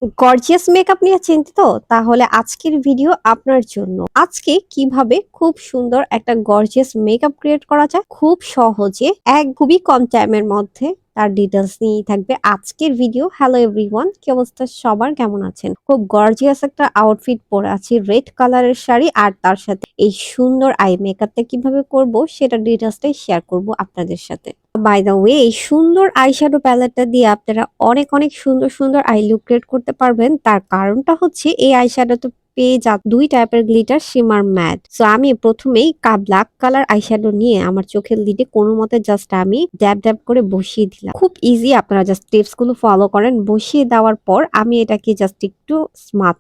Gorgeous makeup নিয়ে চিন্তিত? তাহলে আজকের ভিডিও আপনার জন্য। আজকে কিভাবে খুব সুন্দর একটা গর্জিয়াস মেকআপ ক্রিয়েট করা যায় খুব সহজে খুবই কম টাইমের মধ্যে তার ডিটেলস নিয়েই থাকবে আজকের ভিডিও। হ্যালো এভরিওয়ান, কি অবস্থা সবার, কেমন আছেন? খুব গর্জিয়াস একটা আউটফিট পরে আছি, রেড কালারের শাড়ি, আর তার সাথে এই সুন্দর আই মেকআপটা কিভাবে করব সেটা ডিটেলসটাই শেয়ার করব আপনাদের সাথে। বাই দ্য ওয়ে, এই সুন্দর আইশ্যাডো প্যালেটটা দিয়ে আপনারা অনেক অনেক সুন্দর সুন্দর আই লুক ক্রিয়েট করতে পারবেন। তার কারণটা হচ্ছে এই আইশ্যাডোতে পেয়ে যা দুই টাইপের গ্লিটার, শিমার, ম্যাট। সো আমি প্রথমেই ব্ল্যাক কালার আইশ্যাডো নিয়ে আমার চোখের লিডে কোনো মতে জাস্ট আমি ড্যাব ড্যাব করে বসিয়ে দিলাম। খুব ইজি, আপনারা জাস্ট টিপস গুলো ফলো করেন। বসিয়ে দেওয়ার পর আমি এটাকে জাস্ট একটু স্মাচ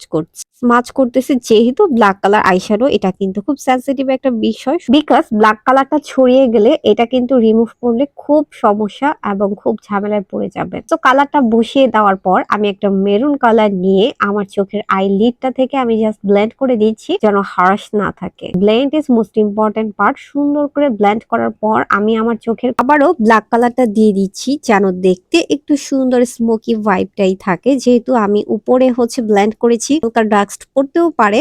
করতেছি। যেহেতু ব্ল্যাক কালার আইশ্যাডো, এটা কিন্তু খুব সেন্সিটিভ একটা বিষয়, বিকজ ব্ল্যাক কালারটা ছড়িয়ে গেলে এটা কিন্তু রিমুভ করলে খুব সমস্যা এবং খুব ঝামেলায় পড়ে যাবে। তো কালারটা বসিয়ে দেওয়ার পর আমি একটা মেরুন কালার নিয়ে আমার চোখের আইলিডটা থেকে আমি জাস্ট ব্লেন্ড করে দিচ্ছি, যেন হার্শ না থাকে। Blend is most important part. সুন্দর করে ব্লেন্ড করার পর আমি আমার চোখের আবারও ব্ল্যাক কালারটা দিয়ে দিচ্ছি, যেন দেখতে একটু সুন্দর স্মোকি ভাইবটাই থাকে। যেহেতু আমি উপরে হচ্ছে ব্লেন্ড করেছি, হালকা ডাস্ট পড়তেও পারে।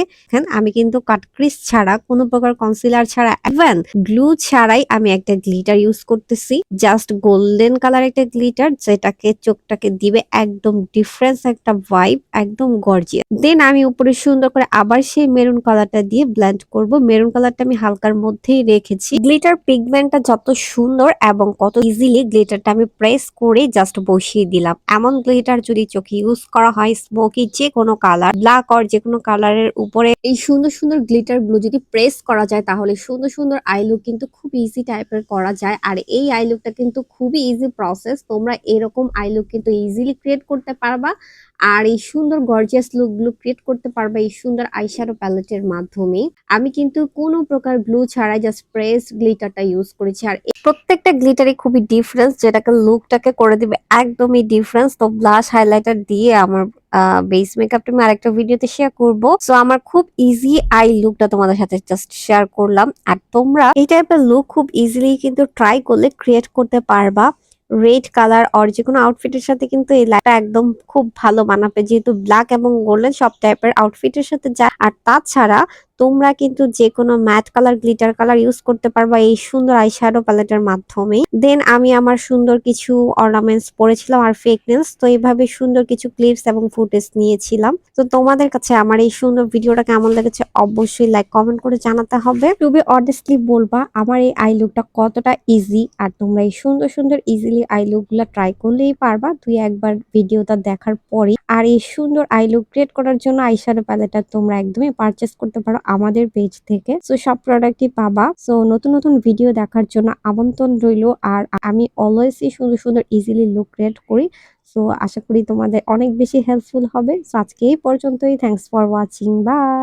আমি কিন্তু কাট ক্রিস ছাড়া, কোনো প্রকার কনসিলার ছাড়া, ইভেন গ্লু ছাড়াই আমি একটা গ্লিটার ইউজ করতেছি, জাস্ট গোল্ডেন কালার একটা গ্লিটার, যেটাকে চোখটাকে দিবে একদম ডিফারেন্স একটা ভাইব, একদম গর্জিয়াস। দেন আমি উপরে সুন্দর করে আবার সেই মেরুন কালারটা দিয়ে ব্লেন্ড করব। মেরুন কালারটা আমি হালকার মধ্যেই রেখেছি। গ্লিটার পিগমেন্টটা যত সুন্দর এবং কত ইজিলি গ্লিটারটা আমি প্রেস করে জাস্ট বসিয়ে দিলাম। এমন গ্লিটার যদি চোখে ইউজ করা হয়, স্মোকি যে কোনো কালার, ব্ল্যাক অর যে কোনো কালারের উপরে এই সুন্দর সুন্দর গ্লিটার গুলো যদি প্রেস করা যায়, তাহলে সুন্দর সুন্দর আই লুক কিন্তু খুব ইজি টাইপের করা যায়। আর এই আই লুকটা কিন্তু খুবই ইজি প্রসেস। তোমরা এরকম আই লুক কিন্তু ইজিলি ক্রিয়েট করতে পারবা। আর এই সুন্দর গর্জিয়াস লুক গুলো ক্রিয়েট করতে পারবা এই সুন্দর আইশ্যাডো প্যালেটের মাধ্যমে। আমি কিন্তু কোনো প্রকার গ্লু ছাড়াই জাস্ট প্রেস গ্লিটারটা ইউজ করেছি। আর প্রত্যেকটা গ্লিটারই খুবই ডিফারেন্স, যেটাকে লুকটাকে করে দিবে একদমই ডিফারেন্স। তো ব্লাশ হাইলাইটার দিয়ে আমার বেস মেকআপটা আমি আরেকটা ভিডিওতে শেয়ার করব। সো আমার খুব ইজি আই লুকটা তোমাদের সাথে জাস্ট শেয়ার করলাম। আর তোমরা এই টাইপের লুক খুব ইজিলি কিন্তু ট্রাই করলে ক্রিয়েট করতে পারবা। রেড কালার অর যে কোনো আউটফিটের সাথে কিন্তু এই লাইটটা একদম খুব ভালো মানাবে, যেহেতু ব্ল্যাক এবং গোল্ডেন সব টাইপের আউটফিটের সাথে যায়। আর তাছাড়া তোমরা কিন্তু যে কোনো matte colour, glitter colour use করতে পারবা এই সুন্দর আইশ্যাডো প্যালেটের মাধ্যমে। দেন আমি আমার সুন্দর কিছু অর্নামেন্টস পরেছিলাম আর ফেক নেলস। তো এইভাবে সুন্দর কিছু ক্লিপস এবং ফুটেজ নিয়েছিলাম। তো তোমাদের কাছে আমার এই সুন্দর ভিডিওটা কেমন লেগেছে অবশ্যই লাইক কমেন্ট করে জানাতে হবে। টু বি অনেস্টলি বলবা আমার এই আই লুকটা কতটা ইজি। আর তোমরা এই সুন্দর সুন্দর ইজিলি আই লুক গুলা ট্রাই করলেই পারবা দুই একবার ভিডিওটা দেখার পরে। আর এই সুন্দর আই লুক ক্রিয়েট করার জন্য আইশ্যাডো প্যালেটটা তোমরা একদমই পারচেস করতে পারো আমাদের পেজ থেকে। সো সব প্রোডাক্টই পাবা। সো নতুন নতুন ভিডিও দেখার জন্য আমন্ত্রণ রইলো। আর আমি অলওয়েজই সুন্দর সুন্দর ইজিলি লুক ক্রিয়েট করি। সো আশা করি তোমাদের অনেক বেশি হেল্পফুল হবে। সো আজকে এই পর্যন্তই। Thanks for watching, by.